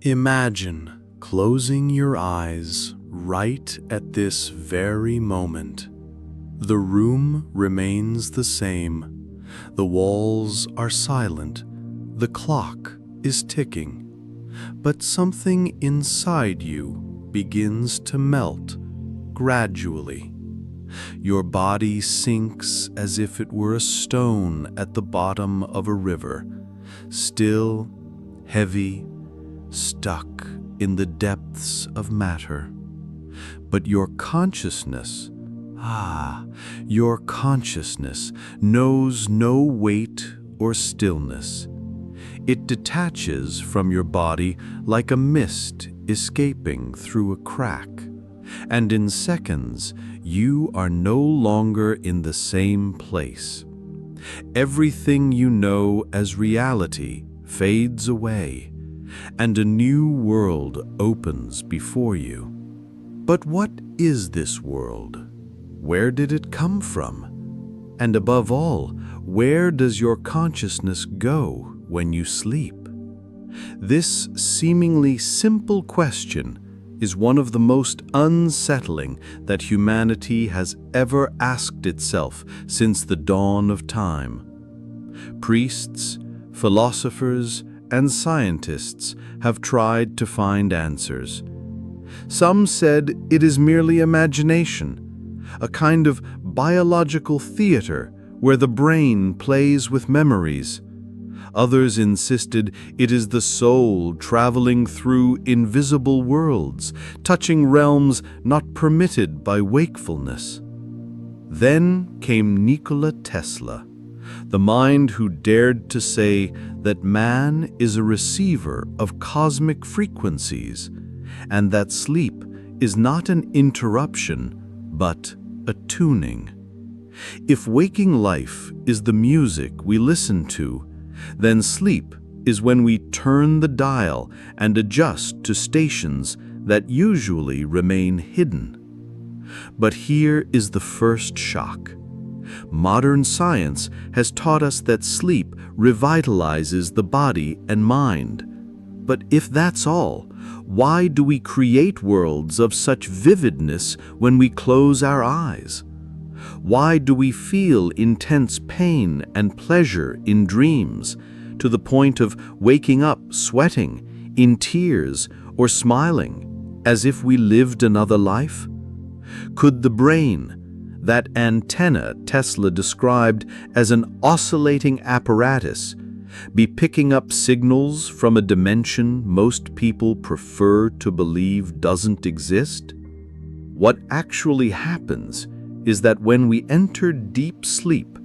Imagine closing your eyes right at this very moment. The room remains the same. The walls are silent. The clock is ticking. But something inside you begins to melt gradually. Your body sinks as if it were a stone at the bottom of a river, still, heavy, stuck in the depths of matter. But your consciousness knows no weight or stillness. It detaches from your body like a mist escaping through a crack, and in seconds you are no longer in the same place. Everything you know as reality fades away, and a new world opens before you. But what is this world? Where did it come from? And above all, where does your consciousness go when you sleep? This seemingly simple question is one of the most unsettling that humanity has ever asked itself since the dawn of time. Priests, philosophers, and scientists have tried to find answers. Some said it is merely imagination, a kind of biological theater where the brain plays with memories. Others insisted it is the soul traveling through invisible worlds, touching realms not permitted by wakefulness. Then came Nikola Tesla, the mind who dared to say that man is a receiver of cosmic frequencies, and that sleep is not an interruption, but a tuning. If waking life is the music we listen to, then sleep is when we turn the dial and adjust to stations that usually remain hidden. But here is the first shock. Modern science has taught us that sleep revitalizes the body and mind. But if that's all, why do we create worlds of such vividness when we close our eyes? Why do we feel intense pain and pleasure in dreams, to the point of waking up sweating, in tears, or smiling, as if we lived another life? Could the brain, that antenna Tesla described as an oscillating apparatus, be picking up signals from a dimension most people prefer to believe doesn't exist? What actually happens is that when we enter deep sleep,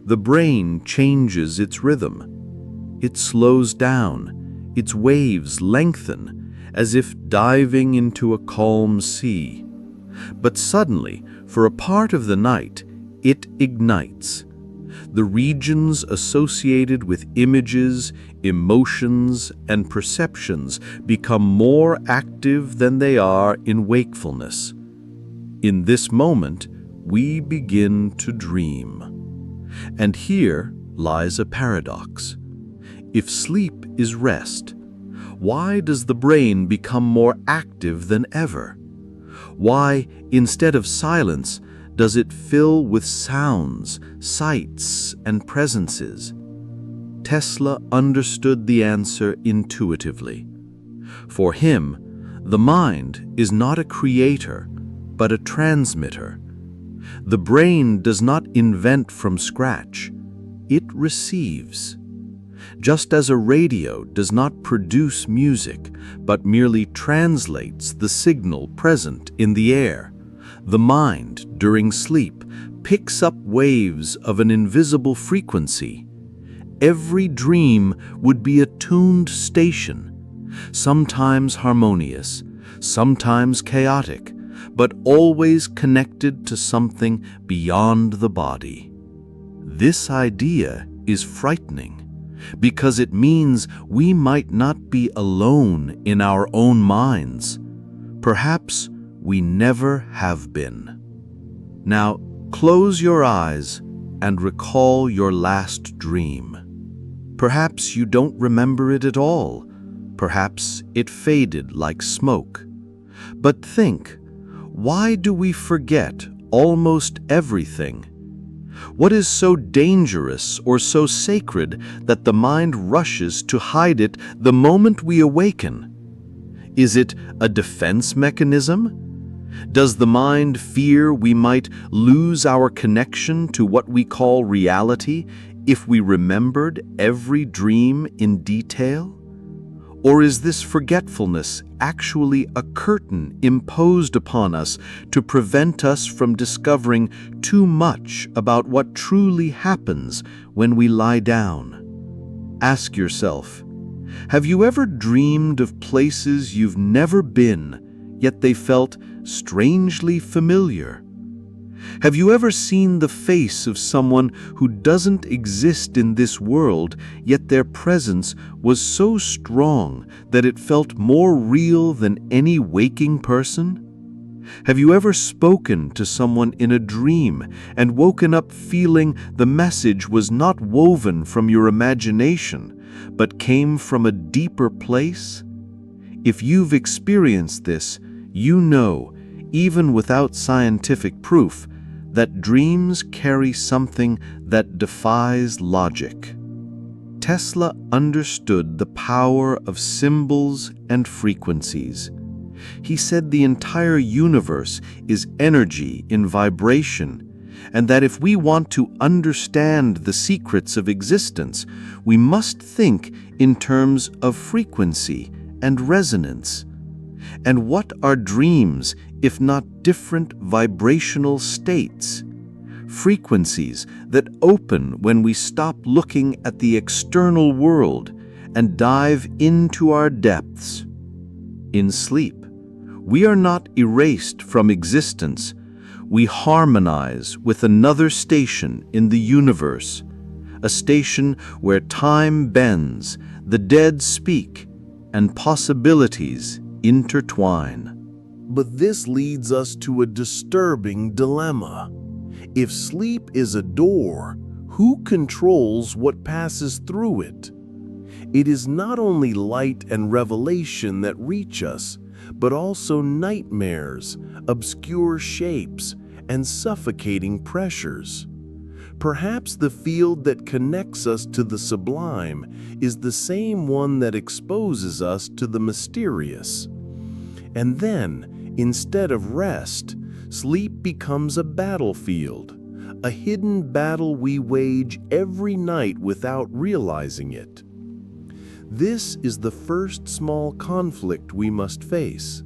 the brain changes its rhythm. It slows down, its waves lengthen, as if diving into a calm sea. But suddenly, for a part of the night, it ignites. The regions associated with images, emotions, and perceptions become more active than they are in wakefulness. In this moment, we begin to dream. And here lies a paradox. If sleep is rest, why does the brain become more active than ever? Why, instead of silence, does it fill with sounds, sights, and presences? Tesla understood the answer intuitively. For him, the mind is not a creator, but a transmitter. The brain does not invent from scratch, it receives. Just as a radio does not produce music, but merely translates the signal present in the air, the mind, during sleep, picks up waves of an invisible frequency. Every dream would be a tuned station, sometimes harmonious, sometimes chaotic, but always connected to something beyond the body. This idea is frightening, because it means we might not be alone in our own minds. Perhaps we never have been. Now, close your eyes and recall your last dream. Perhaps you don't remember it at all, Perhaps it faded like smoke. But think, why do we forget almost everything? What is so dangerous or so sacred that the mind rushes to hide it the moment we awaken? Is it a defense mechanism? Does the mind fear we might lose our connection to what we call reality if we remembered every dream in detail? Or is this forgetfulness actually a curtain imposed upon us to prevent us from discovering too much about what truly happens when we lie down? Ask yourself, have you ever dreamed of places you've never been, yet they felt strangely familiar? Have you ever seen the face of someone who doesn't exist in this world, yet their presence was so strong that it felt more real than any waking person? Have you ever spoken to someone in a dream and woken up feeling the message was not woven from your imagination, but came from a deeper place? If you've experienced this, you know, even without scientific proof, that dreams carry something that defies logic. Tesla understood the power of symbols and frequencies. He said the entire universe is energy in vibration, and that if we want to understand the secrets of existence, we must think in terms of frequency and resonance. And what are dreams if not different vibrational states? Frequencies that open when we stop looking at the external world and dive into our depths. In sleep, we are not erased from existence. We harmonize with another station in the universe, a station where time bends, the dead speak, and possibilities intertwine. But this leads us to a disturbing dilemma. If sleep is a door, who controls what passes through it? It is not only light and revelation that reach us, but also nightmares, obscure shapes, and suffocating pressures. Perhaps the field that connects us to the sublime is the same one that exposes us to the mysterious. And then, instead of rest, sleep becomes a battlefield, a hidden battle we wage every night without realizing it. This is the first small conflict we must face.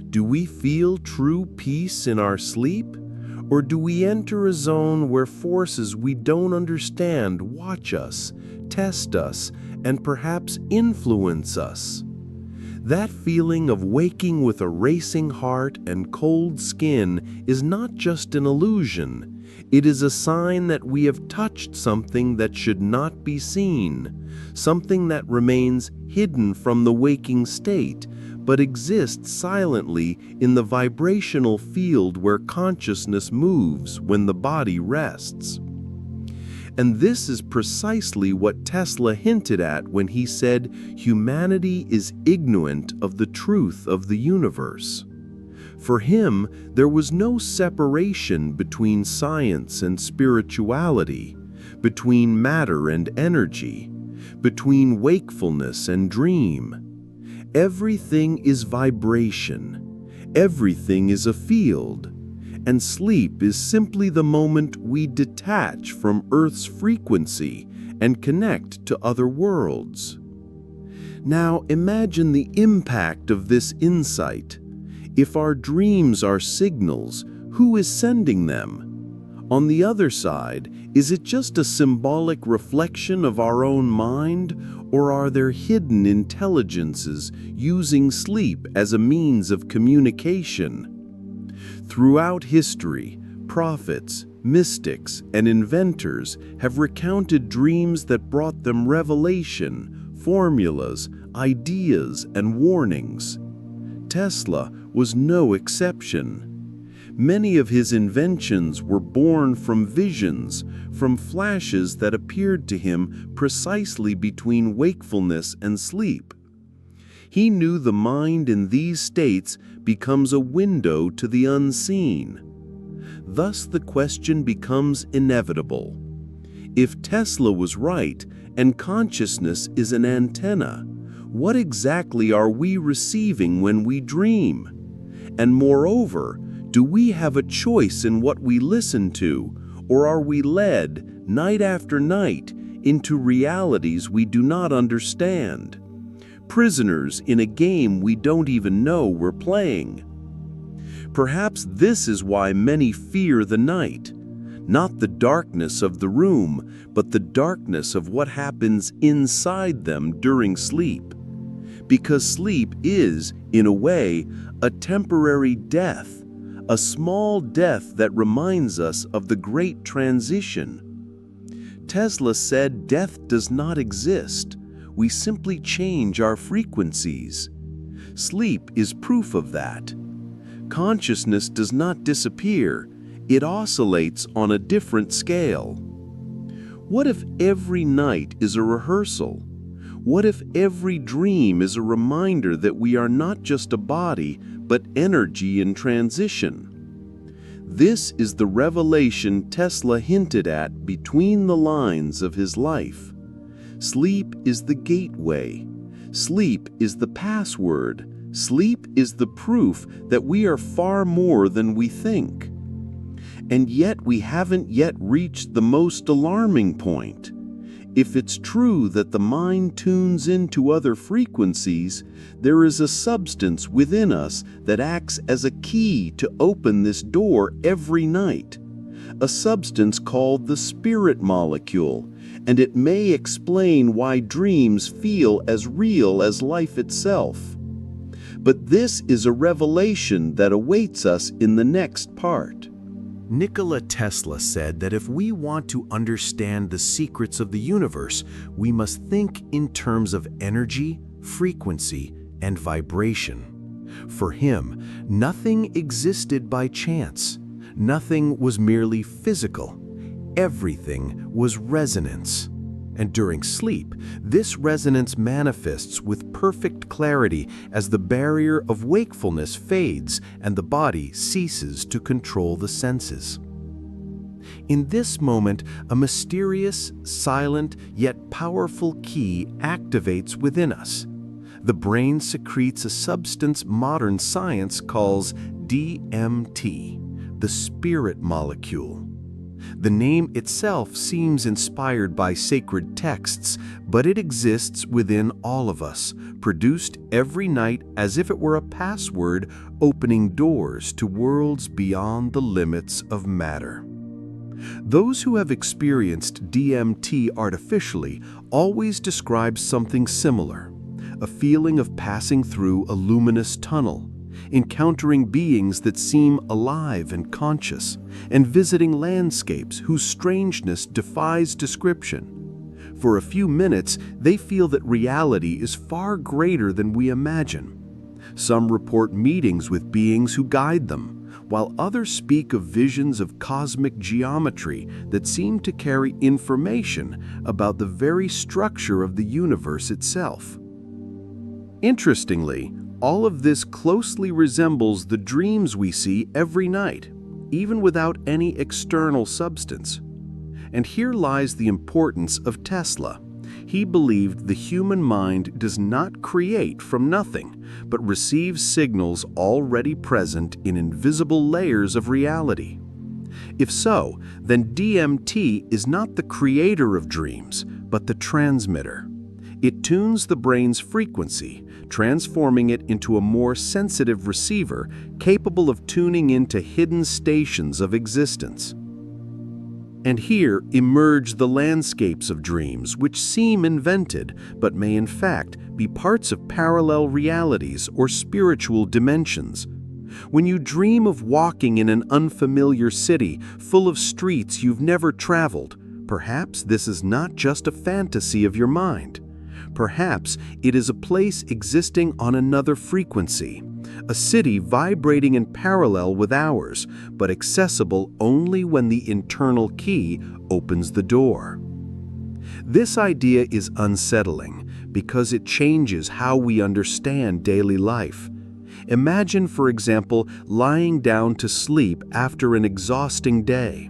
Do we feel true peace in our sleep? Or do we enter a zone where forces we don't understand watch us, test us, and perhaps influence us? That feeling of waking with a racing heart and cold skin is not just an illusion. It is a sign that we have touched something that should not be seen, something that remains hidden from the waking state, but exists silently in the vibrational field where consciousness moves when the body rests. And this is precisely what Tesla hinted at when he said humanity is ignorant of the truth of the universe. For him, there was no separation between science and spirituality, between matter and energy, between wakefulness and dream. Everything is vibration. Everything is a field. And sleep is simply the moment we detach from Earth's frequency and connect to other worlds. Now imagine the impact of this insight. If our dreams are signals, who is sending them? On the other side, is it just a symbolic reflection of our own mind, or are there hidden intelligences using sleep as a means of communication? Throughout history, prophets, mystics, and inventors have recounted dreams that brought them revelation, formulas, ideas, and warnings. Tesla was no exception. Many of his inventions were born from visions, from flashes that appeared to him precisely between wakefulness and sleep. He knew the mind in these states becomes a window to the unseen. Thus the question becomes inevitable. If Tesla was right and consciousness is an antenna, what exactly are we receiving when we dream? And moreover, do we have a choice in what we listen to, or are we led, night after night, into realities we do not understand? Prisoners in a game we don't even know we're playing. Perhaps this is why many fear the night. Not the darkness of the room, but the darkness of what happens inside them during sleep. Because sleep is, in a way, a temporary death, a small death that reminds us of the great transition. Tesla said death does not exist. We simply change our frequencies. Sleep is proof of that. Consciousness does not disappear. It oscillates on a different scale. What if every night is a rehearsal? What if every dream is a reminder that we are not just a body, but energy in transition? This is the revelation Tesla hinted at between the lines of his life. Sleep is the gateway. Sleep is the password. Sleep is the proof that we are far more than we think. And yet we haven't yet reached the most alarming point. If it's true that the mind tunes into other frequencies, there is a substance within us that acts as a key to open this door every night. A substance called the spirit molecule, and it may explain why dreams feel as real as life itself. But this is a revelation that awaits us in the next part. Nikola Tesla said that if we want to understand the secrets of the universe, we must think in terms of energy, frequency, and vibration. For him, nothing existed by chance. Nothing was merely physical. Everything was resonance. And during sleep, this resonance manifests with perfect clarity as the barrier of wakefulness fades and the body ceases to control the senses. In this moment, a mysterious, silent, yet powerful key activates within us. The brain secretes a substance modern science calls DMT, the spirit molecule. The name itself seems inspired by sacred texts, but it exists within all of us, produced every night as if it were a password opening doors to worlds beyond the limits of matter. Those who have experienced DMT artificially always describe something similar, a feeling of passing through a luminous tunnel, encountering beings that seem alive and conscious, and visiting landscapes whose strangeness defies description. For a few minutes, they feel that reality is far greater than we imagine. Some report meetings with beings who guide them, while others speak of visions of cosmic geometry that seem to carry information about the very structure of the universe itself. Interestingly, all of this closely resembles the dreams we see every night, even without any external substance. And here lies the importance of Tesla. He believed the human mind does not create from nothing, but receives signals already present in invisible layers of reality. If so, then DMT is not the creator of dreams, but the transmitter. It tunes the brain's frequency, transforming it into a more sensitive receiver capable of tuning into hidden stations of existence. And here emerge the landscapes of dreams, which seem invented, but may in fact be parts of parallel realities or spiritual dimensions. When you dream of walking in an unfamiliar city full of streets you've never traveled, perhaps this is not just a fantasy of your mind. Perhaps it is a place existing on another frequency, a city vibrating in parallel with ours, but accessible only when the internal key opens the door. This idea is unsettling because it changes how we understand daily life. Imagine, for example, lying down to sleep after an exhausting day.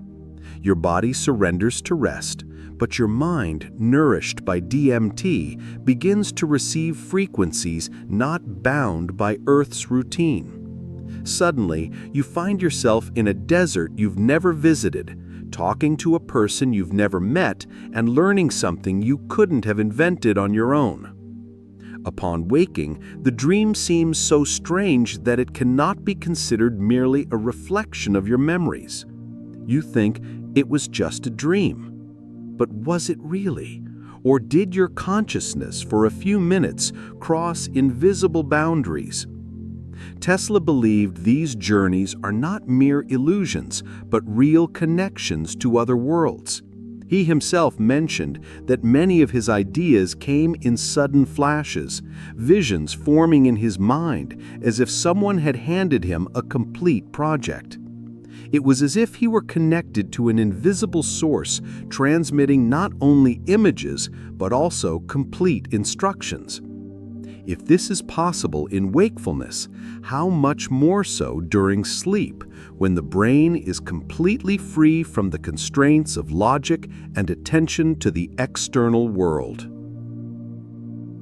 Your body surrenders to rest, but your mind, nourished by DMT, begins to receive frequencies not bound by Earth's routine. Suddenly, you find yourself in a desert you've never visited, talking to a person you've never met and learning something you couldn't have invented on your own. Upon waking, the dream seems so strange that it cannot be considered merely a reflection of your memories. You think it was just a dream. But was it really? Or did your consciousness for a few minutes cross invisible boundaries? Tesla believed these journeys are not mere illusions, but real connections to other worlds. He himself mentioned that many of his ideas came in sudden flashes, visions forming in his mind as if someone had handed him a complete project. It was as if he were connected to an invisible source, transmitting not only images, but also complete instructions. If this is possible in wakefulness, how much more so during sleep, when the brain is completely free from the constraints of logic and attention to the external world?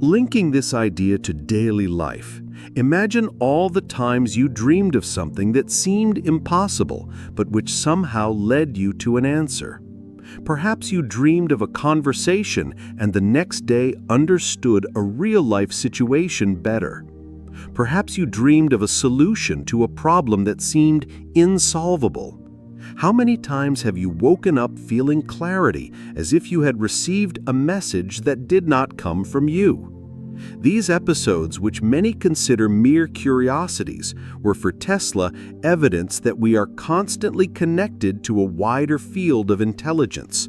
Linking this idea to daily life, imagine all the times you dreamed of something that seemed impossible, but which somehow led you to an answer. Perhaps you dreamed of a conversation and the next day understood a real-life situation better. Perhaps you dreamed of a solution to a problem that seemed insolvable. How many times have you woken up feeling clarity, as if you had received a message that did not come from you? These episodes, which many consider mere curiosities, were for Tesla evidence that we are constantly connected to a wider field of intelligence.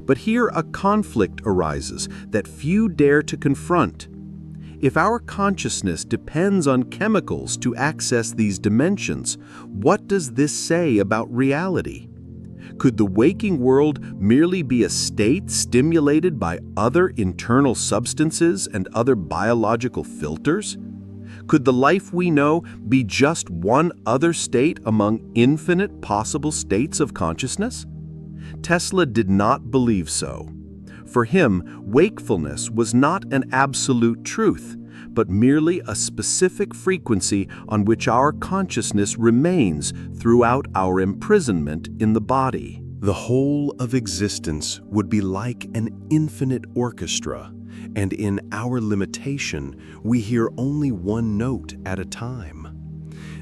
But here a conflict arises that few dare to confront. If our consciousness depends on chemicals to access these dimensions, what does this say about reality? Could the waking world merely be a state stimulated by other internal substances and other biological filters? Could the life we know be just one other state among infinite possible states of consciousness? Tesla did not believe so. For him, wakefulness was not an absolute truth, but merely a specific frequency on which our consciousness remains throughout our imprisonment in the body. The whole of existence would be like an infinite orchestra, and in our limitation, we hear only one note at a time.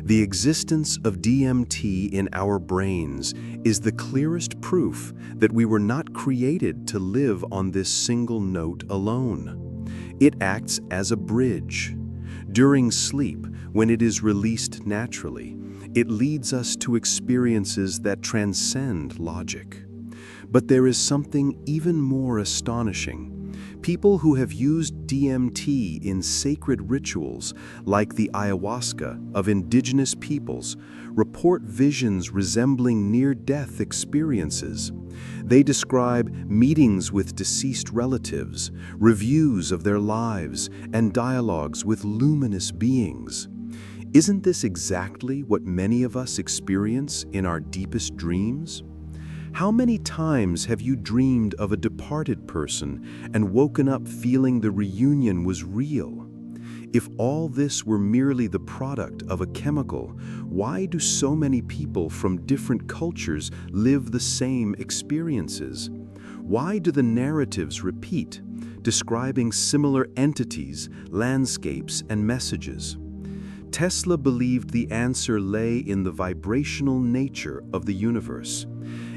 The existence of DMT in our brains is the clearest proof that we were not created to live on this single note alone. It acts as a bridge. During sleep, when it is released naturally, it leads us to experiences that transcend logic. But there is something even more astonishing. People who have used DMT in sacred rituals, like the ayahuasca of indigenous peoples, report visions resembling near-death experiences. They describe meetings with deceased relatives, reviews of their lives, and dialogues with luminous beings. Isn't this exactly what many of us experience in our deepest dreams? How many times have you dreamed of a departed person and woken up feeling the reunion was real? If all this were merely the product of a chemical, why do so many people from different cultures live the same experiences? Why do the narratives repeat, describing similar entities, landscapes, and messages? Tesla believed the answer lay in the vibrational nature of the universe.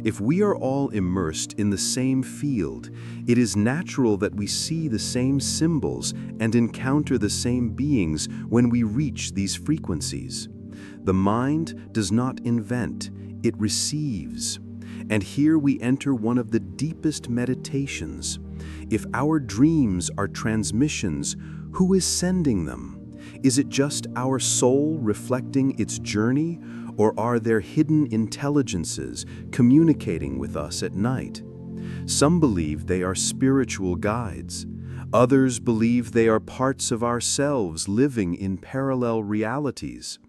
If we are all immersed in the same field, it is natural that we see the same symbols and encounter the same beings when we reach these frequencies. The mind does not invent, it receives. And here we enter one of the deepest meditations. If our dreams are transmissions, who is sending them? Is it just our soul reflecting its journey, or are there hidden intelligences communicating with us at night? Some believe they are spiritual guides. Others believe they are parts of ourselves living in parallel realities.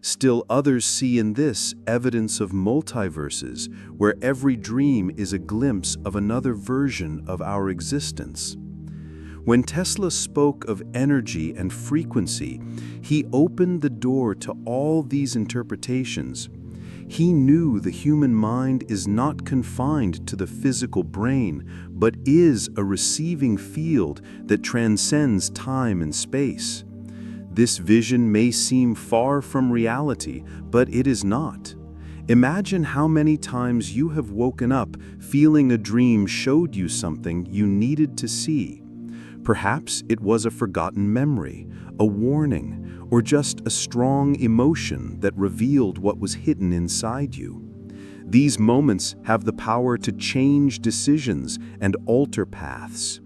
Still others see in this evidence of multiverses, where every dream is a glimpse of another version of our existence. When Tesla spoke of energy and frequency, he opened the door to all these interpretations. He knew the human mind is not confined to the physical brain, but is a receiving field that transcends time and space. This vision may seem far from reality, but it is not. Imagine how many times you have woken up feeling a dream showed you something you needed to see. Perhaps it was a forgotten memory, a warning, or just a strong emotion that revealed what was hidden inside you. These moments have the power to change decisions and alter paths.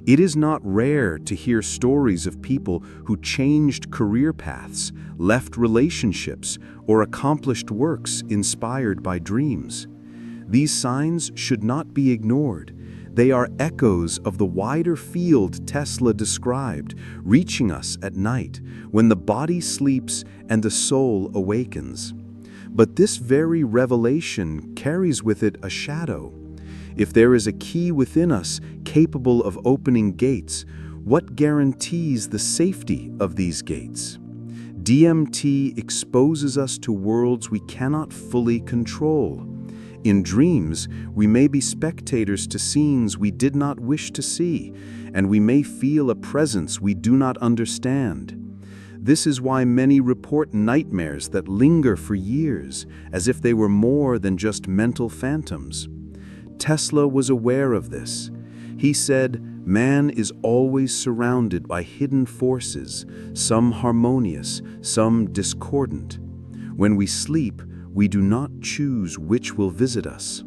It is not rare to hear stories of people who changed career paths, left relationships, or accomplished works inspired by dreams. These signs should not be ignored. They are echoes of the wider field Tesla described, reaching us at night, when the body sleeps and the soul awakens. But this very revelation carries with it a shadow. If there is a key within us capable of opening gates, what guarantees the safety of these gates? DMT exposes us to worlds we cannot fully control. In dreams, we may be spectators to scenes we did not wish to see, and we may feel a presence we do not understand. This is why many report nightmares that linger for years, as if they were more than just mental phantoms. Tesla was aware of this. He said, "Man is always surrounded by hidden forces, some harmonious, some discordant. When we sleep, we do not choose which will visit us.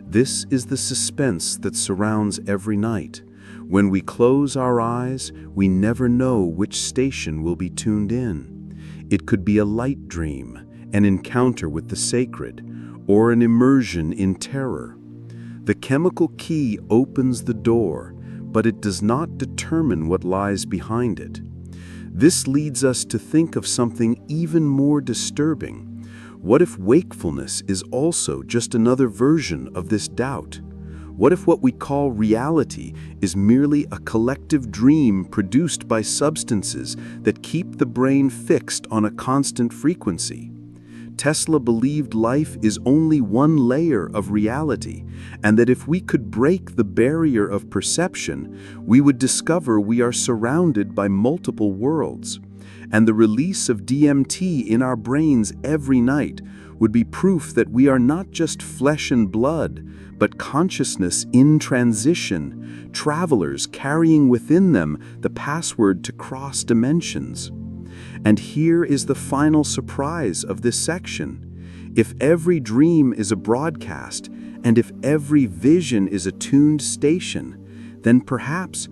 This is the suspense that surrounds every night. When we close our eyes, we never know which station will be tuned in. It could be a light dream, an encounter with the sacred, or an immersion in terror. The chemical key opens the door, but it does not determine what lies behind it. This leads us to think of something even more disturbing. What if wakefulness is also just another version of this doubt? What if what we call reality is merely a collective dream produced by substances that keep the brain fixed on a constant frequency? Tesla believed life is only one layer of reality, and that if we could break the barrier of perception, we would discover we are surrounded by multiple worlds. And the release of DMT in our brains every night would be proof that we are not just flesh and blood, but consciousness in transition, travelers carrying within them the password to cross dimensions. And here is the final surprise of this section. If every dream is a broadcast, and if every vision is a tuned station, then perhaps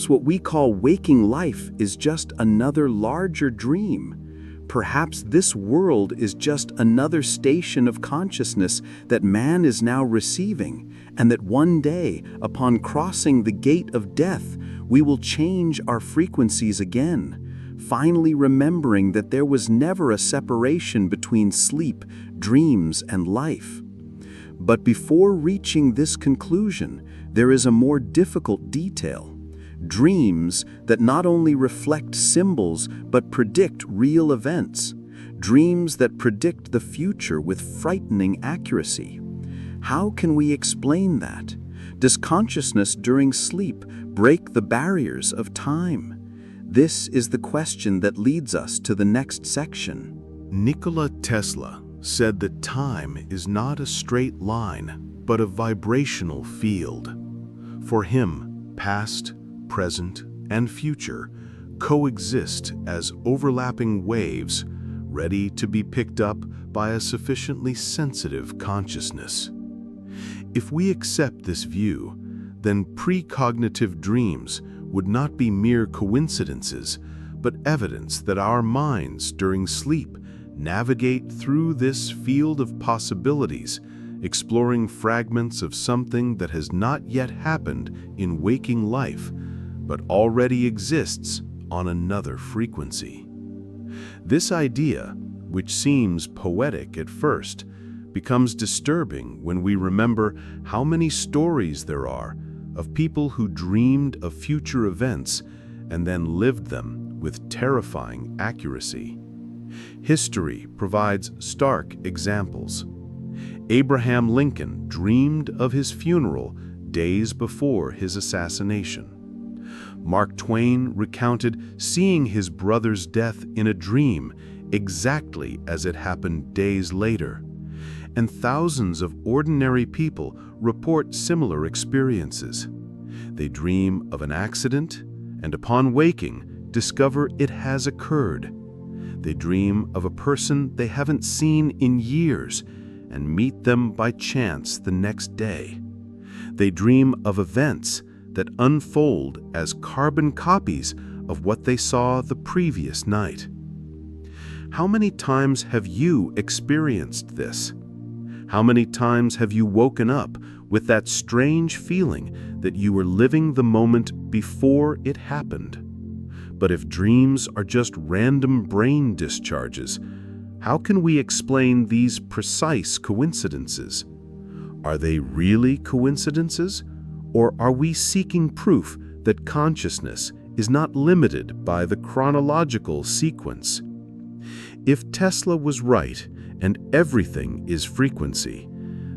what we call waking life is just another larger dream. Perhaps this world is just another station of consciousness that man is now receiving, and that one day, upon crossing the gate of death, we will change our frequencies again, finally remembering that there was never a separation between sleep, dreams, and life. But before reaching this conclusion, there is a more difficult detail. Dreams that not only reflect symbols but predict real events. Dreams that predict the future with frightening accuracy. How can we explain that? Does consciousness during sleep break the barriers of time? This is the question that leads us to the next section. Nikola Tesla said that time is not a straight line, but a vibrational field. For him, past, present, and future coexist as overlapping waves, ready to be picked up by a sufficiently sensitive consciousness. If we accept this view, then precognitive dreams would not be mere coincidences, but evidence that our minds during sleep navigate through this field of possibilities, exploring fragments of something that has not yet happened in waking life, but already exists on another frequency. This idea, which seems poetic at first, becomes disturbing when we remember how many stories there are of people who dreamed of future events and then lived them with terrifying accuracy. History provides stark examples. Abraham Lincoln dreamed of his funeral days before his assassination. Mark Twain recounted seeing his brother's death in a dream exactly as it happened days later. And thousands of ordinary people report similar experiences. They dream of an accident, and upon waking, discover it has occurred. They dream of a person they haven't seen in years and meet them by chance the next day. They dream of events that unfold as carbon copies of what they saw the previous night. How many times have you experienced this? How many times have you woken up with that strange feeling that you were living the moment before it happened? But if dreams are just random brain discharges, how can we explain these precise coincidences? Are they really coincidences? Or are we seeking proof that consciousness is not limited by the chronological sequence? If Tesla was right and everything is frequency,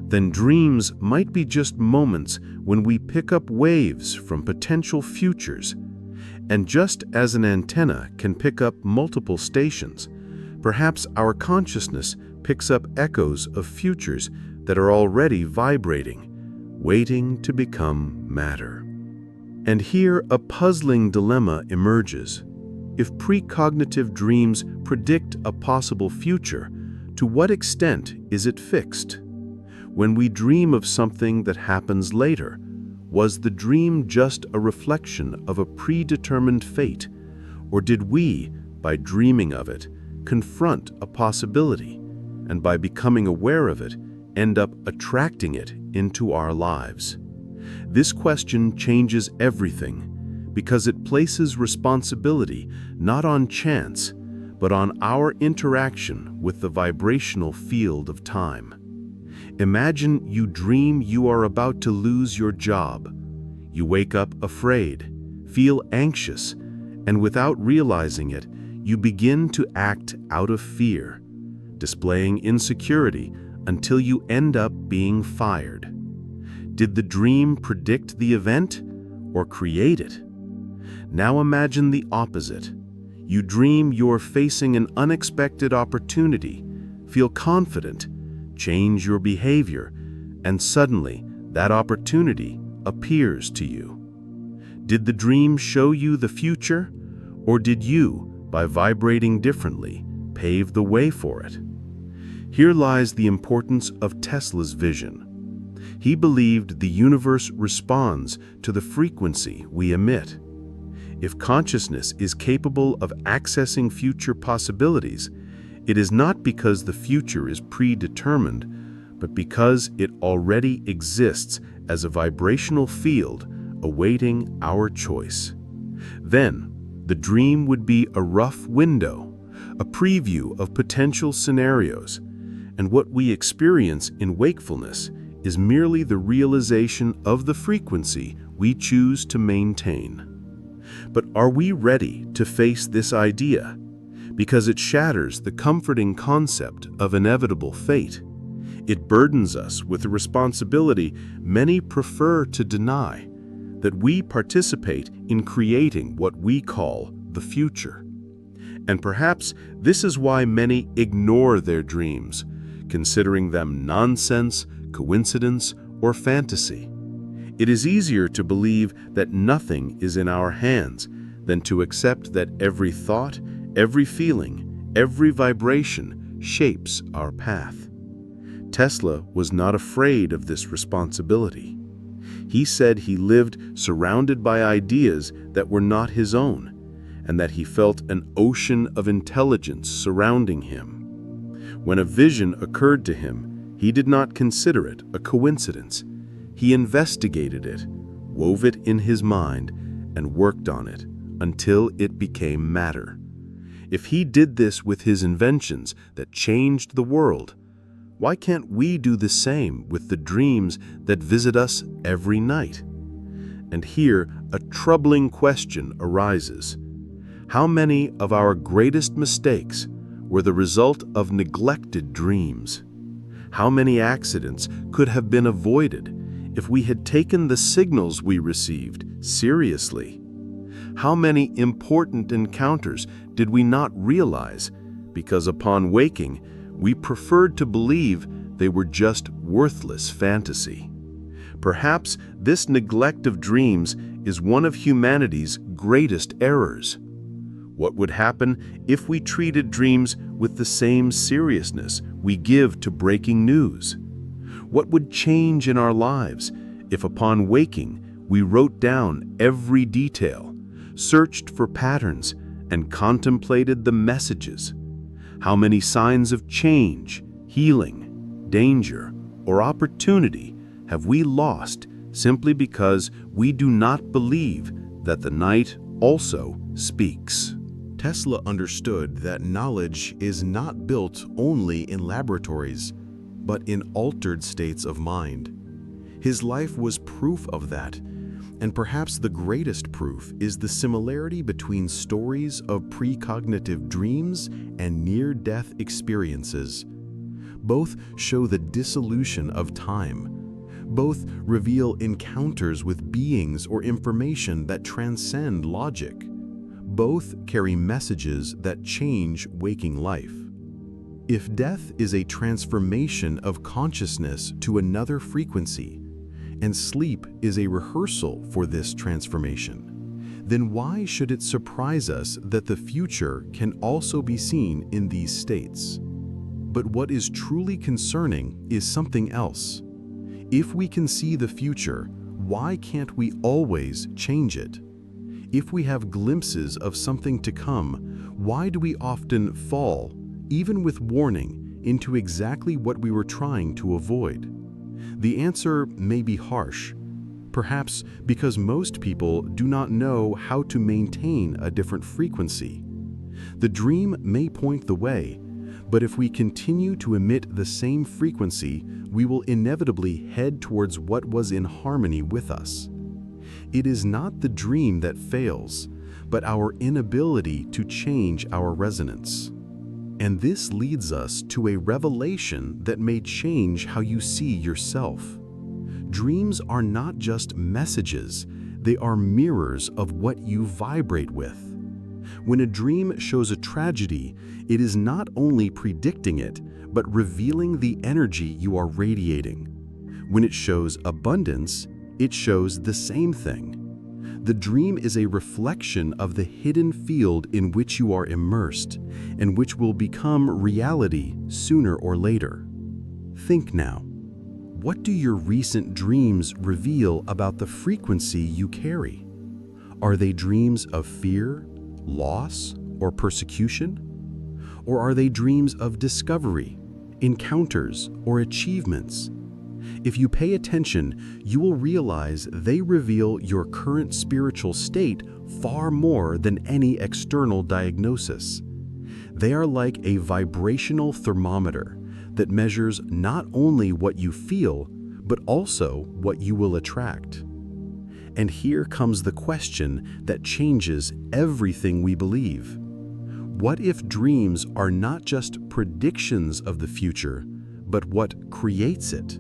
then dreams might be just moments when we pick up waves from potential futures. And just as an antenna can pick up multiple stations, perhaps our consciousness picks up echoes of futures that are already vibrating, waiting to become matter. And here a puzzling dilemma emerges. If precognitive dreams predict a possible future, to what extent is it fixed? When we dream of something that happens later, was the dream just a reflection of a predetermined fate, or did we, by dreaming of it, confront a possibility, and by becoming aware of it, end up attracting it into our lives? This question changes everything because it places responsibility not on chance, but on our interaction with the vibrational field of time. Imagine you dream you are about to lose your job. You wake up afraid, feel anxious, and without realizing it, you begin to act out of fear, displaying insecurity until you end up being fired. Did the dream predict the event or create it? Now imagine the opposite. You dream you're facing an unexpected opportunity, feel confident, change your behavior, and suddenly that opportunity appears to you. Did the dream show you the future, or did you, by vibrating differently, pave the way for it? Here lies the importance of Tesla's vision. He believed the universe responds to the frequency we emit. If consciousness is capable of accessing future possibilities, it is not because the future is predetermined, but because it already exists as a vibrational field awaiting our choice. Then, the dream would be a rough window, a preview of potential scenarios, and what we experience in wakefulness is merely the realization of the frequency we choose to maintain. But are we ready to face this idea? Because it shatters the comforting concept of inevitable fate. It burdens us with a responsibility many prefer to deny, that we participate in creating what we call the future. And perhaps this is why many ignore their dreams, considering them nonsense, coincidence, or fantasy. It is easier to believe that nothing is in our hands than to accept that every thought, every feeling, every vibration shapes our path. Tesla was not afraid of this responsibility. He said he lived surrounded by ideas that were not his own, and that he felt an ocean of intelligence surrounding him. When a vision occurred to him, he did not consider it a coincidence. He investigated it, wove it in his mind, and worked on it until it became matter. If he did this with his inventions that changed the world, why can't we do the same with the dreams that visit us every night? And here, a troubling question arises. How many of our greatest mistakes were the result of neglected dreams? How many accidents could have been avoided if we had taken the signals we received seriously? How many important encounters did we not realize because upon waking, we preferred to believe they were just worthless fantasy? Perhaps this neglect of dreams is one of humanity's greatest errors. What would happen if we treated dreams with the same seriousness we give to breaking news? What would change in our lives if upon waking we wrote down every detail, searched for patterns, and contemplated the messages? How many signs of change, healing, danger, or opportunity have we lost simply because we do not believe that the night also speaks? Tesla understood that knowledge is not built only in laboratories, but in altered states of mind. His life was proof of that, and perhaps the greatest proof is the similarity between stories of precognitive dreams and near-death experiences. Both show the dissolution of time. Both reveal encounters with beings or information that transcend logic. Both carry messages that change waking life. If death is a transformation of consciousness to another frequency, and sleep is a rehearsal for this transformation, then why should it surprise us that the future can also be seen in these states? But what is truly concerning is something else. If we can see the future, why can't we always change it? If we have glimpses of something to come, why do we often fall, even with warning, into exactly what we were trying to avoid? The answer may be harsh, perhaps because most people do not know how to maintain a different frequency. The dream may point the way, but if we continue to emit the same frequency, we will inevitably head towards what was in harmony with us. It is not the dream that fails, but our inability to change our resonance. And this leads us to a revelation that may change how you see yourself. Dreams are not just messages, they are mirrors of what you vibrate with. When a dream shows a tragedy, it is not only predicting it, but revealing the energy you are radiating. When it shows abundance, it shows the same thing. The dream is a reflection of the hidden field in which you are immersed, and which will become reality sooner or later. Think now. What do your recent dreams reveal about the frequency you carry? Are they dreams of fear, loss, or persecution? Or are they dreams of discovery, encounters, or achievements? If you pay attention, you will realize they reveal your current spiritual state far more than any external diagnosis. They are like a vibrational thermometer that measures not only what you feel, but also what you will attract. And here comes the question that changes everything we believe. What if dreams are not just predictions of the future, but what creates it?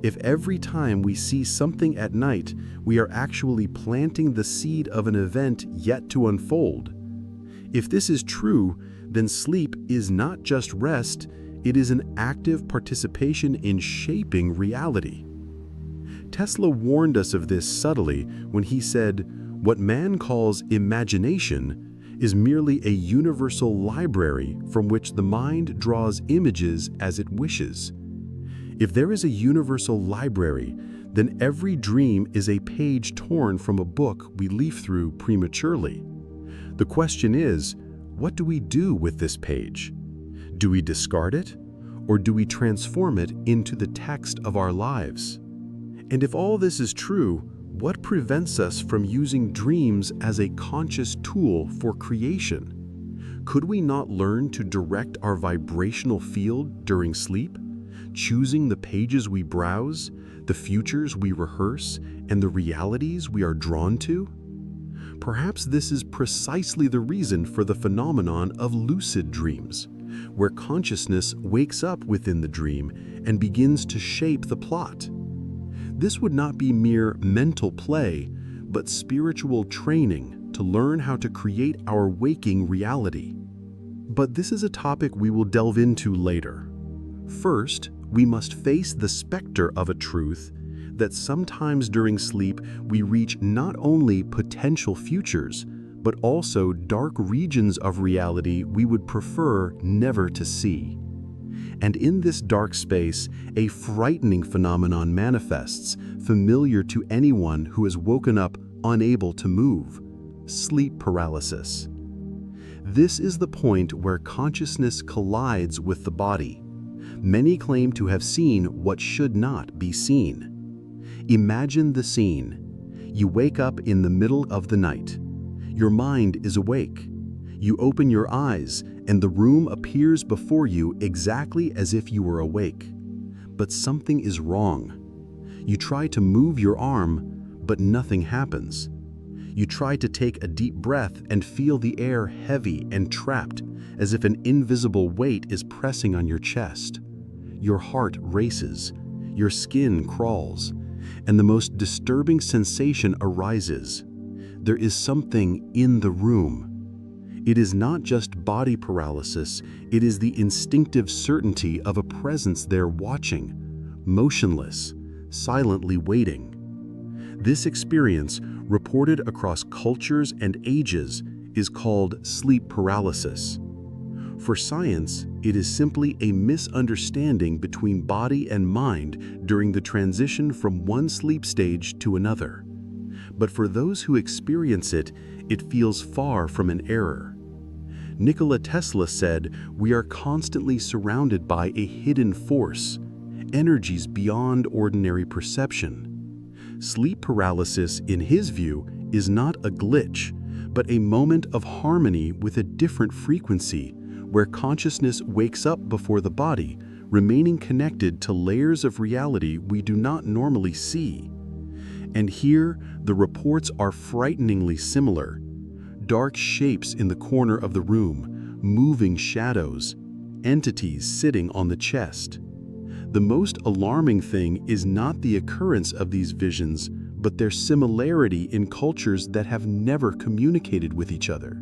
If every time we see something at night, we are actually planting the seed of an event yet to unfold. If this is true, then sleep is not just rest, it is an active participation in shaping reality. Tesla warned us of this subtly when he said, "What man calls imagination is merely a universal library from which the mind draws images as it wishes." If there is a universal library, then every dream is a page torn from a book we leaf through prematurely. The question is, what do we do with this page? Do we discard it, or do we transform it into the text of our lives? And if all this is true, what prevents us from using dreams as a conscious tool for creation? Could we not learn to direct our vibrational field during sleep, choosing the pages we browse, the futures we rehearse, and the realities we are drawn to? Perhaps this is precisely the reason for the phenomenon of lucid dreams, where consciousness wakes up within the dream and begins to shape the plot. This would not be mere mental play, but spiritual training to learn how to create our waking reality. But this is a topic we will delve into later. First, we must face the specter of a truth that sometimes during sleep we reach not only potential futures, but also dark regions of reality we would prefer never to see. And in this dark space, a frightening phenomenon manifests, familiar to anyone who has woken up unable to move: sleep paralysis. This is the point where consciousness collides with the body. Many claim to have seen what should not be seen. Imagine the scene. You wake up in the middle of the night. Your mind is awake. You open your eyes, and the room appears before you exactly as if you were awake. But something is wrong. You try to move your arm, but nothing happens. You try to take a deep breath and feel the air heavy and trapped, as if an invisible weight is pressing on your chest. Your heart races, your skin crawls, and the most disturbing sensation arises. There is something in the room. It is not just body paralysis, it is the instinctive certainty of a presence there watching, motionless, silently waiting. This experience, reported across cultures and ages, is called sleep paralysis. For science, it is simply a misunderstanding between body and mind during the transition from one sleep stage to another. But for those who experience it, it feels far from an error. Nikola Tesla said, "We are constantly surrounded by a hidden force, energies beyond ordinary perception." Sleep paralysis, in his view, is not a glitch, but a moment of harmony with a different frequency, where consciousness wakes up before the body, remaining connected to layers of reality we do not normally see. And here, the reports are frighteningly similar. Dark shapes in the corner of the room, moving shadows, entities sitting on the chest. The most alarming thing is not the occurrence of these visions, but their similarity in cultures that have never communicated with each other.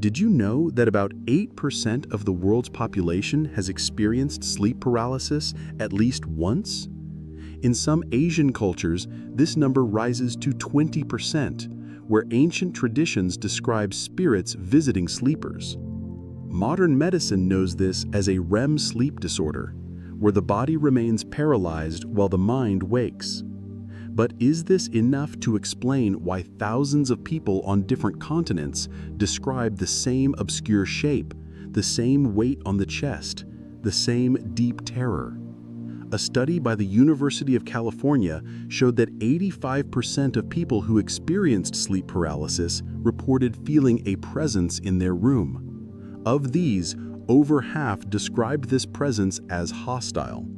Did you know that about 8% of the world's population has experienced sleep paralysis at least once? In some Asian cultures, this number rises to 20%, where ancient traditions describe spirits visiting sleepers. Modern medicine knows this as a REM sleep disorder, where the body remains paralyzed while the mind wakes. But is this enough to explain why thousands of people on different continents describe the same obscure shape, the same weight on the chest, the same deep terror? A study by the University of California showed that 85% of people who experienced sleep paralysis reported feeling a presence in their room. Of these, over half described this presence as hostile.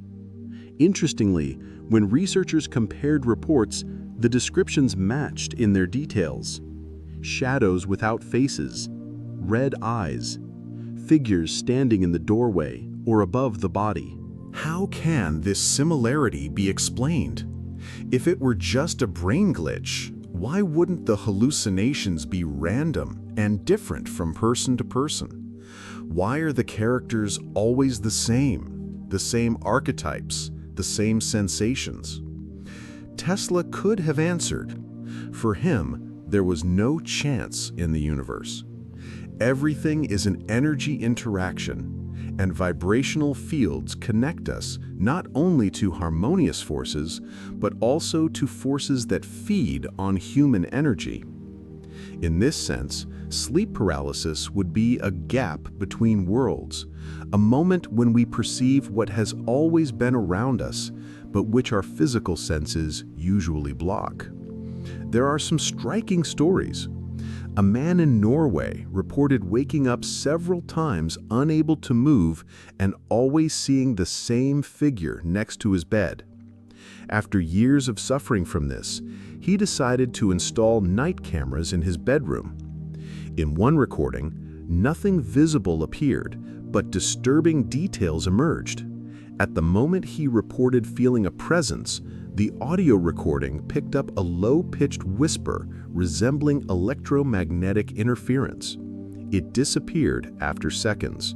Interestingly, when researchers compared reports, the descriptions matched in their details. Shadows without faces, red eyes, figures standing in the doorway or above the body. How can this similarity be explained? If it were just a brain glitch, why wouldn't the hallucinations be random and different from person to person? Why are the characters always the same archetypes, the same sensations? Tesla could have answered. For him, there was no chance in the universe. Everything is an energy interaction, and vibrational fields connect us not only to harmonious forces, but also to forces that feed on human energy. In this sense, sleep paralysis would be a gap between worlds, a moment when we perceive what has always been around us, but which our physical senses usually block. There are some striking stories. A man in Norway reported waking up several times unable to move and always seeing the same figure next to his bed. After years of suffering from this, he decided to install night cameras in his bedroom. In one recording, nothing visible appeared, but disturbing details emerged. At the moment he reported feeling a presence, the audio recording picked up a low-pitched whisper resembling electromagnetic interference. It disappeared after seconds.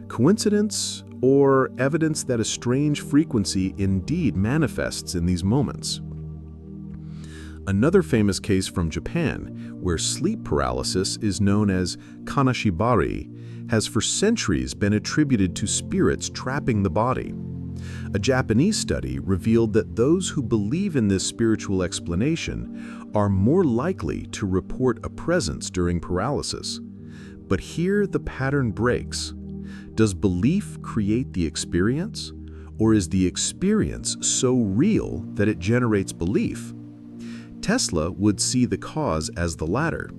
Coincidence, or evidence that a strange frequency indeed manifests in these moments? Another famous case from Japan, where sleep paralysis is known as kanashibari, has for centuries been attributed to spirits trapping the body. A Japanese study revealed that those who believe in this spiritual explanation are more likely to report a presence during paralysis. But here the pattern breaks. Does belief create the experience, or is the experience so real that it generates belief? Tesla would see the cause as the latter.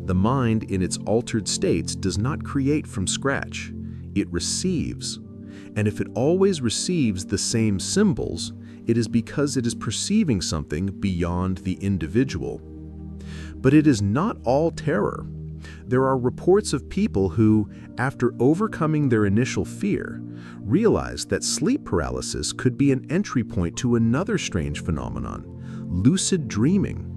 The mind in its altered states does not create from scratch. It receives. And if it always receives the same symbols, it is because it is perceiving something beyond the individual. But it is not all terror. There are reports of people who, after overcoming their initial fear, realized that sleep paralysis could be an entry point to another strange phenomenon: lucid dreaming.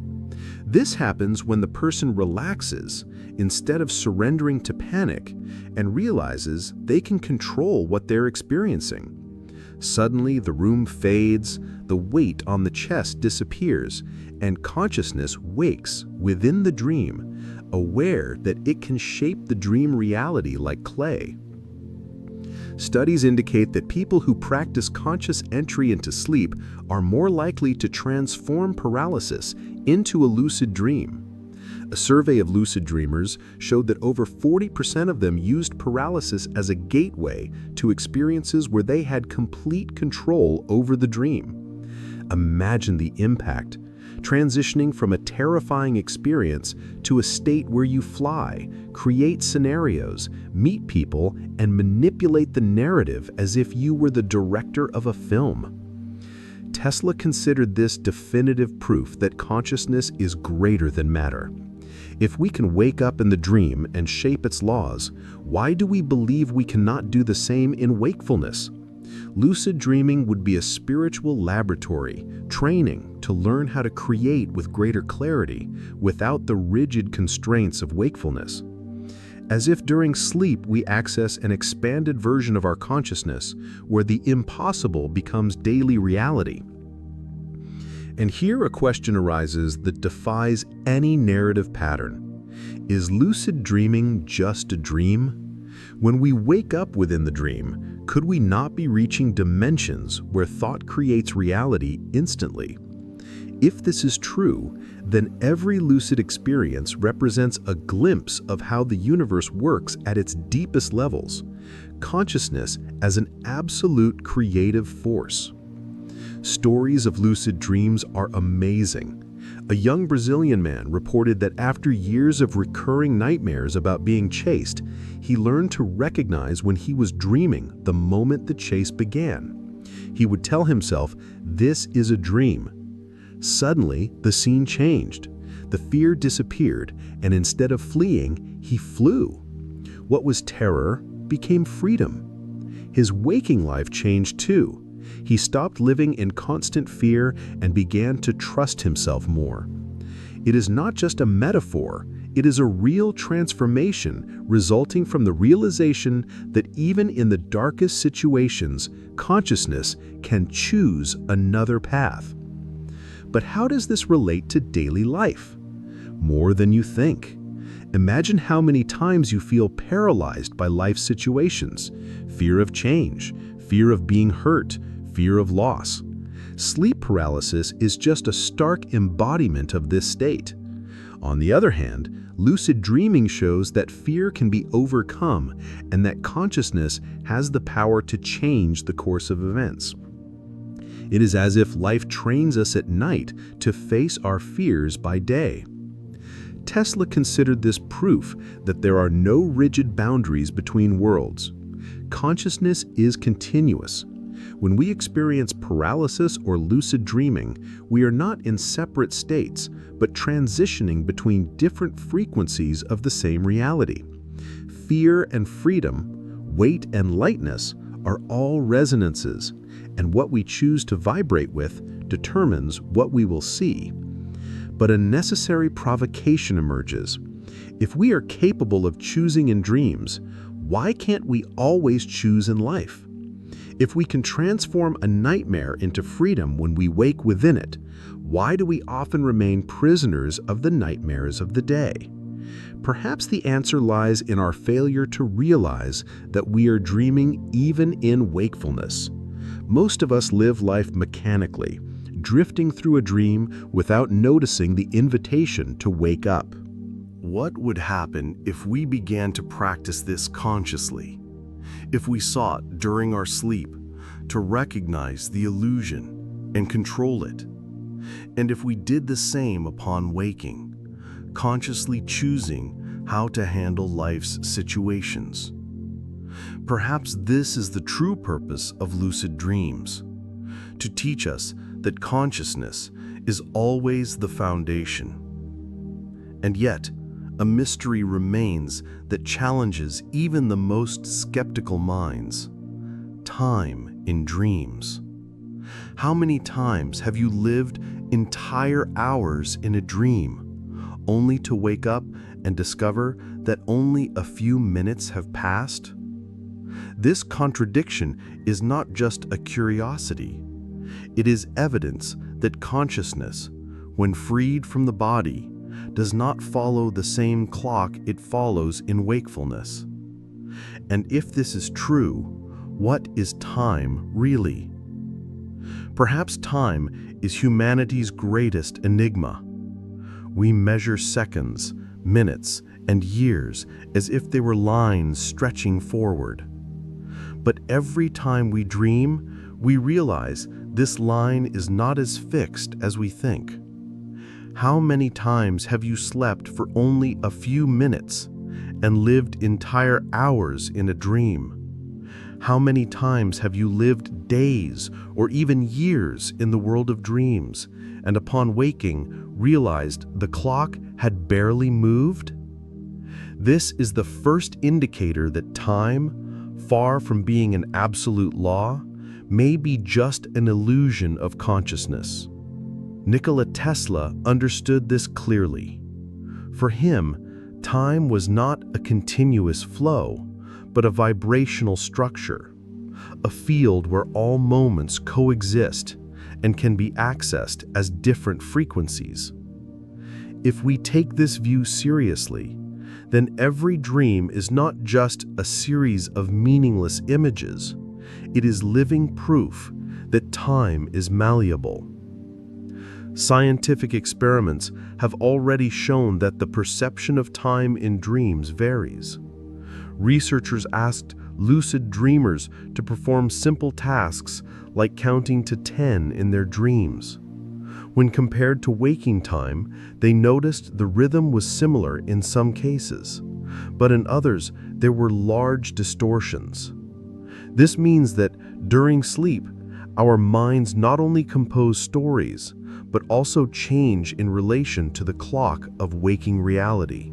This happens when the person relaxes instead of surrendering to panic and realizes they can control what they're experiencing. Suddenly, the room fades, the weight on the chest disappears, and consciousness wakes within the dream, aware that it can shape the dream reality like clay. Studies indicate that people who practice conscious entry into sleep are more likely to transform paralysis into a lucid dream. A survey of lucid dreamers showed that over 40% of them used paralysis as a gateway to experiences where they had complete control over the dream. Imagine the impact, transitioning from a terrifying experience to a state where you fly, create scenarios, meet people, and manipulate the narrative as if you were the director of a film. Tesla considered this definitive proof that consciousness is greater than matter. If we can wake up in the dream and shape its laws, why do we believe we cannot do the same in wakefulness? Lucid dreaming would be a spiritual laboratory, training to learn how to create with greater clarity without the rigid constraints of wakefulness. As if during sleep we access an expanded version of our consciousness where the impossible becomes daily reality. And here a question arises that defies any narrative pattern. Is lucid dreaming just a dream? When we wake up within the dream, could we not be reaching dimensions where thought creates reality instantly? If this is true, then every lucid experience represents a glimpse of how the universe works at its deepest levels, consciousness as an absolute creative force. Stories of lucid dreams are amazing. A young Brazilian man reported that after years of recurring nightmares about being chased, he learned to recognize when he was dreaming the moment the chase began. He would tell himself, "This is a dream." Suddenly, the scene changed. The fear disappeared, and instead of fleeing, he flew. What was terror became freedom. His waking life changed too. He stopped living in constant fear and began to trust himself more. It is not just a metaphor, it is a real transformation resulting from the realization that even in the darkest situations, consciousness can choose another path. But how does this relate to daily life? More than you think. Imagine how many times you feel paralyzed by life situations, fear of change, fear of being hurt, fear of loss. Sleep paralysis is just a stark embodiment of this state. On the other hand, lucid dreaming shows that fear can be overcome and that consciousness has the power to change the course of events. It is as if life trains us at night to face our fears by day. Tesla considered this proof that there are no rigid boundaries between worlds. Consciousness is continuous. When we experience paralysis or lucid dreaming, we are not in separate states, but transitioning between different frequencies of the same reality. Fear and freedom, weight and lightness are all resonances, and what we choose to vibrate with determines what we will see. But a necessary provocation emerges. If we are capable of choosing in dreams, why can't we always choose in life? If we can transform a nightmare into freedom when we wake within it, why do we often remain prisoners of the nightmares of the day? Perhaps the answer lies in our failure to realize that we are dreaming even in wakefulness. Most of us live life mechanically, drifting through a dream without noticing the invitation to wake up. What would happen if we began to practice this consciously? If we sought during our sleep to recognize the illusion and control it? And if we did the same upon waking, consciously choosing how to handle life's situations? Perhaps this is the true purpose of lucid dreams, to teach us that consciousness is always the foundation. And yet, a mystery remains that challenges even the most skeptical minds: time in dreams. How many times have you lived entire hours in a dream, only to wake up and discover that only a few minutes have passed? This contradiction is not just a curiosity. It is evidence that consciousness, when freed from the body, does not follow the same clock it follows in wakefulness. And if this is true, what is time really? Perhaps time is humanity's greatest enigma. We measure seconds, minutes, and years as if they were lines stretching forward. But every time we dream, we realize this line is not as fixed as we think. How many times have you slept for only a few minutes and lived entire hours in a dream? How many times have you lived days or even years in the world of dreams and upon waking realized the clock had barely moved? This is the first indicator that time, far from being an absolute law, may be just an illusion of consciousness. Nikola Tesla understood this clearly. For him, time was not a continuous flow, but a vibrational structure, a field where all moments coexist and can be accessed as different frequencies. If we take this view seriously, then every dream is not just a series of meaningless images. It is living proof that time is malleable. Scientific experiments have already shown that the perception of time in dreams varies. Researchers asked lucid dreamers to perform simple tasks like counting to 10 in their dreams. When compared to waking time, they noticed the rhythm was similar in some cases, but in others there were large distortions. This means that during sleep, our minds not only compose stories, but also change in relation to the clock of waking reality.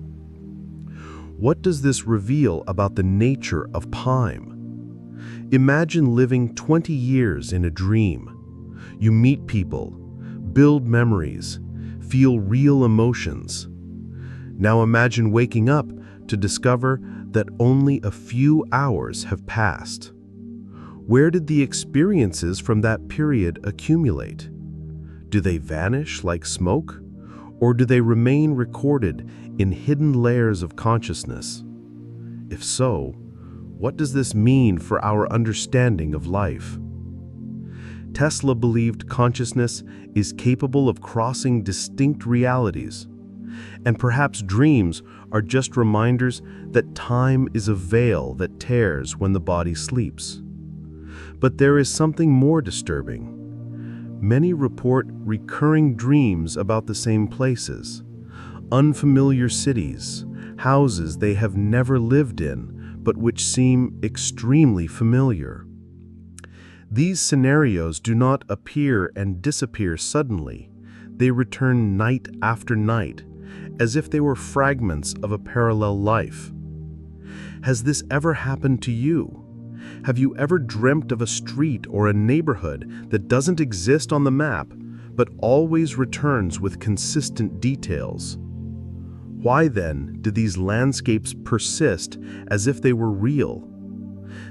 What does this reveal about the nature of time? Imagine living 20 years in a dream. You meet people, build memories, feel real emotions. Now imagine waking up to discover that only a few hours have passed. Where did the experiences from that period accumulate? Do they vanish like smoke, or do they remain recorded in hidden layers of consciousness? If so, what does this mean for our understanding of life? Tesla believed consciousness is capable of crossing distinct realities, and perhaps dreams are just reminders that time is a veil that tears when the body sleeps. But there is something more disturbing. Many report recurring dreams about the same places, unfamiliar cities, houses they have never lived in, but which seem extremely familiar. These scenarios do not appear and disappear suddenly. They return night after night, as if they were fragments of a parallel life. Has this ever happened to you? Have you ever dreamt of a street or a neighborhood that doesn't exist on the map, but always returns with consistent details? Why then do these landscapes persist as if they were real?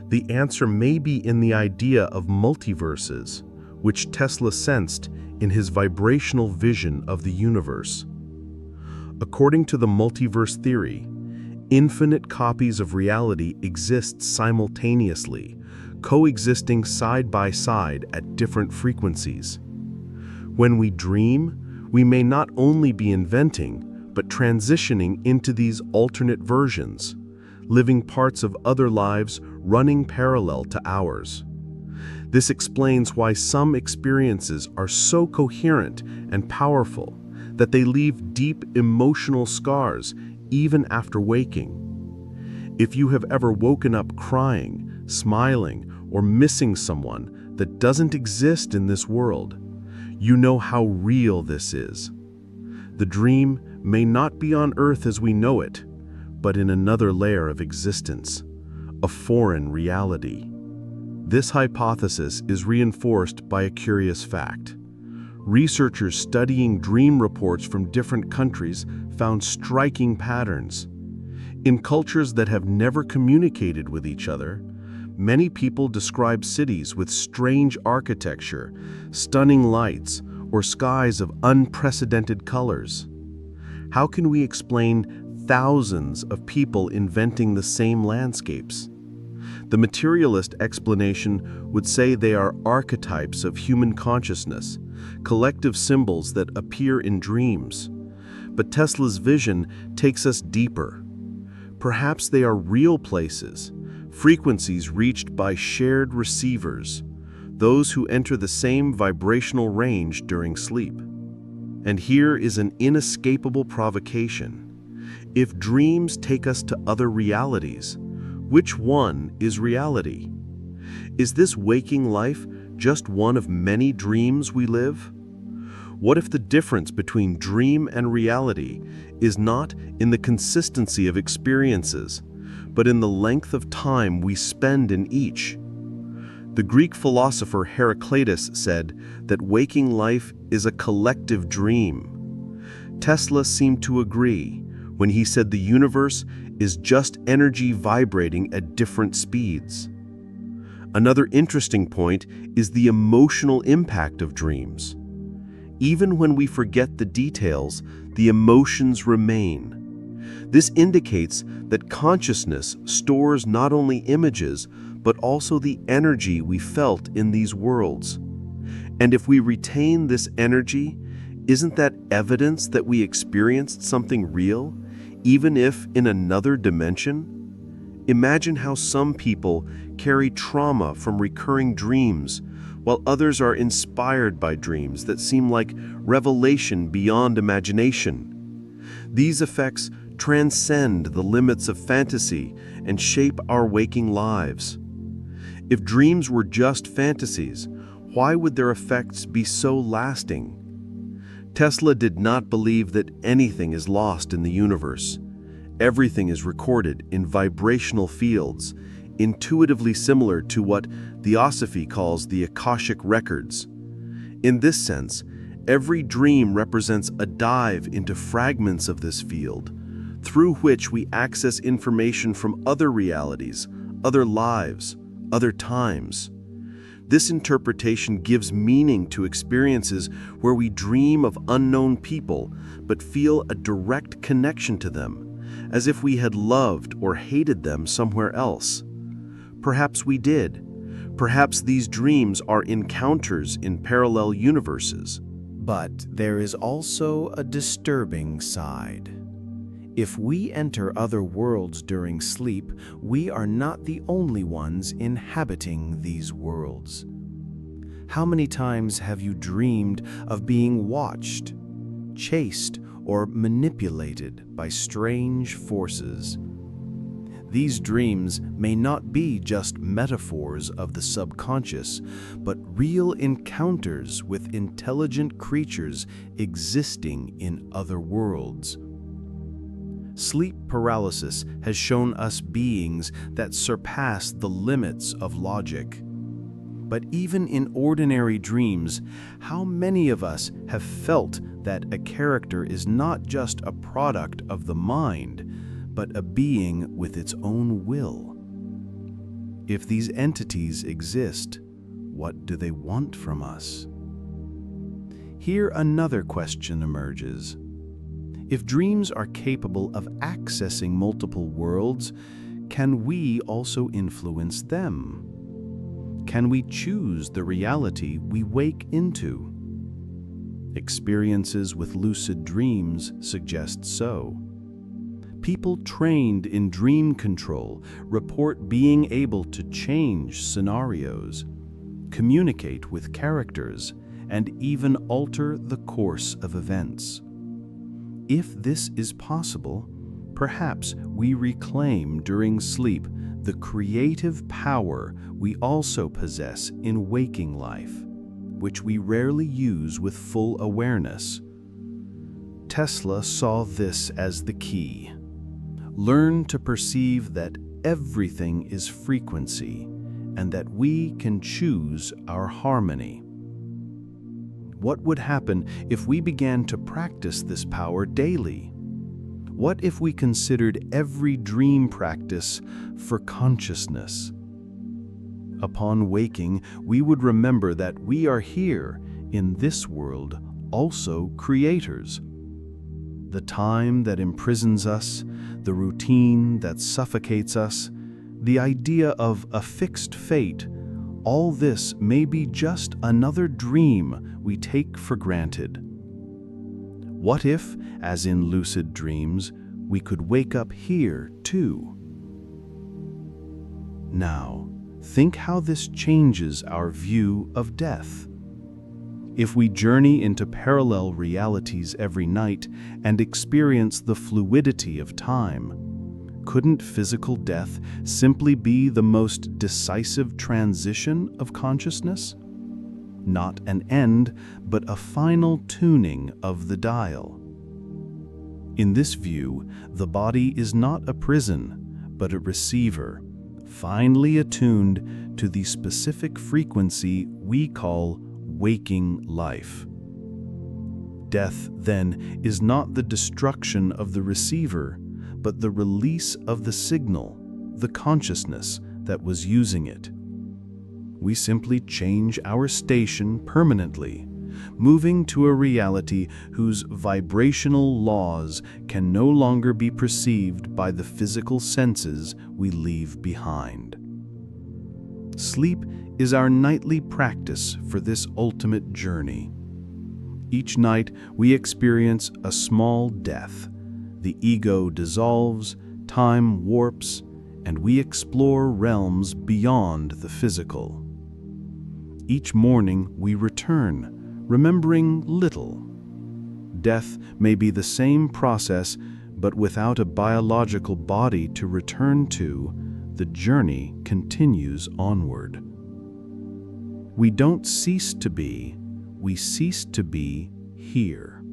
The answer may be in the idea of multiverses, which Tesla sensed in his vibrational vision of the universe. According to the multiverse theory, infinite copies of reality exist simultaneously, coexisting side by side at different frequencies. When we dream, we may not only be inventing, but transitioning into these alternate versions, living parts of other lives running parallel to ours. This explains why some experiences are so coherent and powerful that they leave deep emotional scars even after waking. If you have ever woken up crying, smiling, or missing someone that doesn't exist in this world, you know how real this is. The dream may not be on Earth as we know it, but in another layer of existence, a foreign reality. This hypothesis is reinforced by a curious fact. Researchers studying dream reports from different countries found striking patterns. In cultures that have never communicated with each other, many people describe cities with strange architecture, stunning lights, or skies of unprecedented colors. How can we explain thousands of people inventing the same landscapes? The materialist explanation would say they are archetypes of human consciousness, collective symbols that appear in dreams. But Tesla's vision takes us deeper. Perhaps they are real places, frequencies reached by shared receivers, those who enter the same vibrational range during sleep. And here is an inescapable provocation. If dreams take us to other realities, which one is reality? Is this waking life just one of many dreams we live? What if the difference between dream and reality is not in the consistency of experiences, but in the length of time we spend in each? The Greek philosopher Heraclitus said that waking life is a collective dream. Tesla seemed to agree when he said the universe is just energy vibrating at different speeds. Another interesting point is the emotional impact of dreams. Even when we forget the details, the emotions remain. This indicates that consciousness stores not only images, but also the energy we felt in these worlds. And if we retain this energy, isn't that evidence that we experienced something real, even if in another dimension? Imagine how some people carry trauma from recurring dreams, while others are inspired by dreams that seem like revelation beyond imagination. These effects transcend the limits of fantasy and shape our waking lives. If dreams were just fantasies, why would their effects be so lasting? Tesla did not believe that anything is lost in the universe. Everything is recorded in vibrational fields, intuitively similar to what Theosophy calls the Akashic records. In this sense, every dream represents a dive into fragments of this field, through which we access information from other realities, other lives, other times. This interpretation gives meaning to experiences where we dream of unknown people but feel a direct connection to them, as if we had loved or hated them somewhere else. Perhaps we did. Perhaps these dreams are encounters in parallel universes. But there is also a disturbing side. If we enter other worlds during sleep, we are not the only ones inhabiting these worlds. How many times have you dreamed of being watched, chased, or manipulated by strange forces? These dreams may not be just metaphors of the subconscious, but real encounters with intelligent creatures existing in other worlds. Sleep paralysis has shown us beings that surpass the limits of logic. But even in ordinary dreams, how many of us have felt that a character is not just a product of the mind, but a being with its own will? If these entities exist, what do they want from us? Here another question emerges. If dreams are capable of accessing multiple worlds, can we also influence them? Can we choose the reality we wake into? Experiences with lucid dreams suggest so. People trained in dream control report being able to change scenarios, communicate with characters, and even alter the course of events. If this is possible, perhaps we reclaim during sleep the creative power we also possess in waking life, which we rarely use with full awareness. Tesla saw this as the key. Learn to perceive that everything is frequency and that we can choose our harmony. What would happen if we began to practice this power daily? What if we considered every dream practice for consciousness? Upon waking, we would remember that we are here, in this world, also creators. The time that imprisons us, the routine that suffocates us, the idea of a fixed fate, all this may be just another dream we take for granted. What if, as in lucid dreams, we could wake up here too? Now, think how this changes our view of death. If we journey into parallel realities every night and experience the fluidity of time, couldn't physical death simply be the most decisive transition of consciousness? Not an end, but a final tuning of the dial. In this view, the body is not a prison, but a receiver, finely attuned to the specific frequency we call waking life. Death, then, is not the destruction of the receiver, but the release of the signal, the consciousness that was using it. We simply change our station permanently, moving to a reality whose vibrational laws can no longer be perceived by the physical senses we leave behind. Sleep is our nightly practice for this ultimate journey. Each night we experience a small death. The ego dissolves, time warps, and we explore realms beyond the physical. Each morning we return, remembering little. Death may be the same process, but without a biological body to return to, the journey continues onward. We don't cease to be, we cease to be here.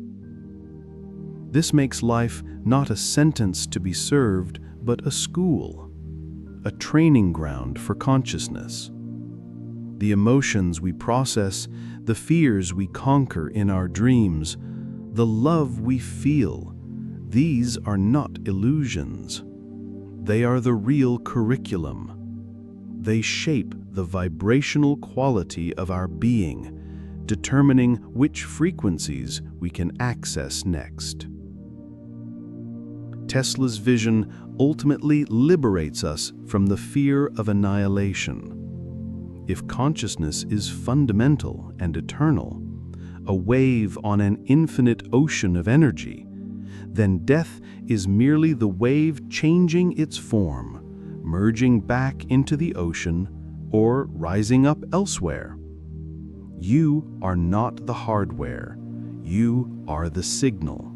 This makes life not a sentence to be served, but a school, a training ground for consciousness. The emotions we process, the fears we conquer in our dreams, the love we feel, these are not illusions. They are the real curriculum. They shape the vibrational quality of our being, determining which frequencies we can access next. Tesla's vision ultimately liberates us from the fear of annihilation. If consciousness is fundamental and eternal, a wave on an infinite ocean of energy, then death is merely the wave changing its form, merging back into the ocean or rising up elsewhere. You are not the hardware, you are the signal.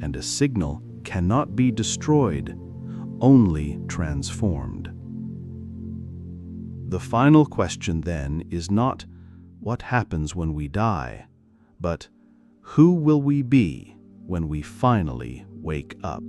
And a signal cannot be destroyed, only transformed. The final question then is not what happens when we die, but who will we be when we finally wake up?